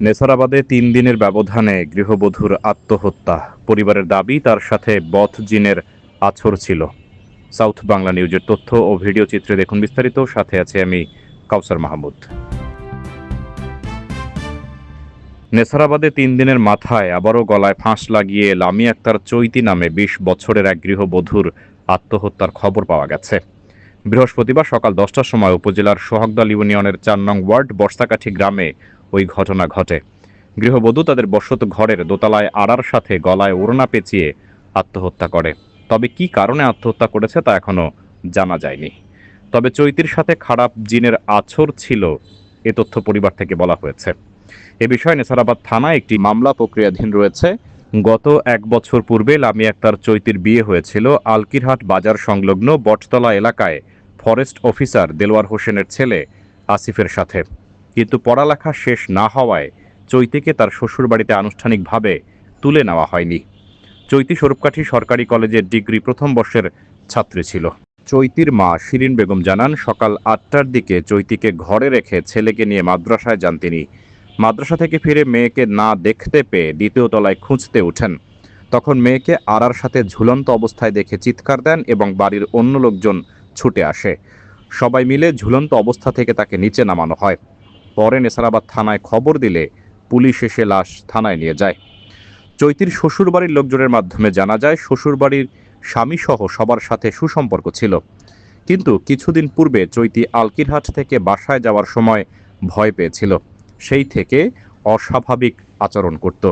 নেছারাবাদে ৩ দিনের ব্যবধানে গৃহবধূর আত্মহত্যা। পরিবারের দাবি তার সাথে বথ জিনের আছড় ছিল। সাউথ বাংলা নিউজের তথ্য ও ভিডিও চিত্রে দেখুন বিস্তারিত। সাথে আছে আমি কাউসার মাহমুদ। নেছারাবাদে ৩ দিনের মাথায় আবারও গলায় ফাঁস লাগিয়ে লামি আক্তার চৈতি নামে ২০ বছরের এক গৃহবধূর আত্মহত্যার খবর পাওয়া গেছে। বৃহস্পতিবার সকাল ১০টার সময় উপজেলার সোহাগদল ইউনিয়নের ৪ নং ওয়ার্ড বর্ষাকাঠি গ্রামে ওই ঘটনা ঘটে। গৃহবধূ তাদের বসত ঘরের দোতলায় আড়ার সাথে গলায় ওড়না পেঁচিয়ে আত্মহত্যা করে। তবে কি কারণে আত্মহত্যা করেছে তা এখনো জানা যায়নি। তবে চৈতির সাথে খারাপ জিনের আছড় ছিল, এ তথ্য পরিবার থেকে বলা হয়েছে। এ বিষয়ে নেছারাবাদ থানায় একটি মামলা প্রক্রিয়াধীন রয়েছে। গত ১ বছর পূর্বে লামি আক্তার চৈতির বিয়ে হয়েছিল আলকিরহাট বাজার সংলগ্ন বটতলা এলাকায় ফরেস্ট অফিসার দেলোয়ার হোসেনের ছেলে আসিফের সাথে। কিন্তু পড়ালেখা শেষ না হওয়ায় চৈতিকে তার শ্বশুরবাড়িতে আনুষ্ঠানিকভাবে তুলে নেওয়া হয়নি। চৈতি স্বরূপকাঠি সরকারি কলেজের ডিগ্রি প্রথম বর্ষের ছাত্রী ছিল। চৈতির মা শিরিন বেগম জানান, সকাল ৮টার দিকে চৈতিকে ঘরে রেখে ছেলেকে নিয়ে মাদ্রাসায় যান তিনি। মাদ্রাসা থেকে ফিরে মেয়েকে না দেখতে পেয়ে দ্বিতীয় তলায় খুঁজতে ওঠেন। তখন মেয়েকে আড়ার সাথে ঝুলন্ত অবস্থায় দেখে চিৎকার দেন এবং বাড়ির অন্য লোকজন ছুটে আসে। সবাই মিলে ঝুলন্ত অবস্থা থেকে তাকে নিচে নামানো হয়। পরে নেছারাবাদ থানায় খবর দিলে পুলিশ এসে লাশ থানায় নিয়ে যায়। চৈতির শ্বশুরবাড়ির লোকজনের মাধ্যমে জানা যায়, শ্বশুরবাড়ির স্বামীসহ সবার সাথে সুসম্পর্ক ছিল। কিন্তু কিছুদিন পূর্বে চৈতি আলকিরহাট থেকে বাসায় যাওয়ার সময় ভয় পেয়েছিল। সেই থেকে অস্বাভাবিক আচরণ করত।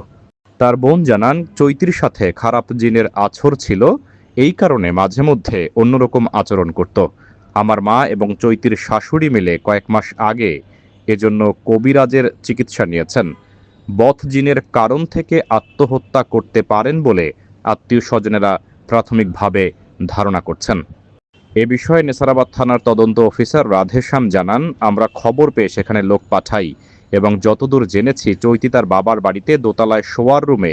তার বোন জানান, চৈতির সাথে খারাপ জিনের আছড় ছিল, এই কারণে মাঝে মধ্যে অন্যরকম আচরণ করত। আমার মা এবং চৈতির শাশুড়ি মিলে কয়েক মাস আগে এজন্য কবিরাজের চিকিৎসা নিয়েছেন। বথ জিনের কারণ থেকে আত্মহত্যা করতে পারেন বলে আত্মীয় স্বজনেরা প্রাথমিকভাবে ধারণা করছেন। এ বিষয়ে নেছারাবাদ থানার তদন্ত অফিসার রাধেশ্যাম জানান, আমরা খবর পেয়ে সেখানে লোক পাঠাই এবং যতদূর জেনেছি চৈতি তার বাবার বাড়িতে দোতলায় শোয়ার রুমে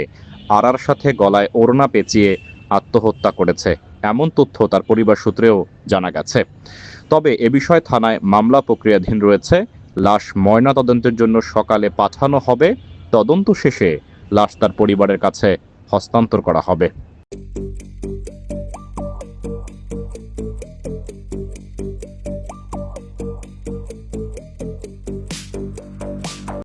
আড়ার সাথে গলায় ওড়না পেঁচিয়ে আত্মহত্যা করেছে, এমন তথ্য তার পরিবার সূত্রেও জানা গেছে। তবে এ বিষয়ে থানায় মামলা প্রক্রিয়াধীন রয়েছে। লাশ ময়না তদন্তের জন্য সকালে পাঠানো হবে। তদন্ত শেষে লাশ তার পরিবারের কাছে হস্তান্তর করা হবে।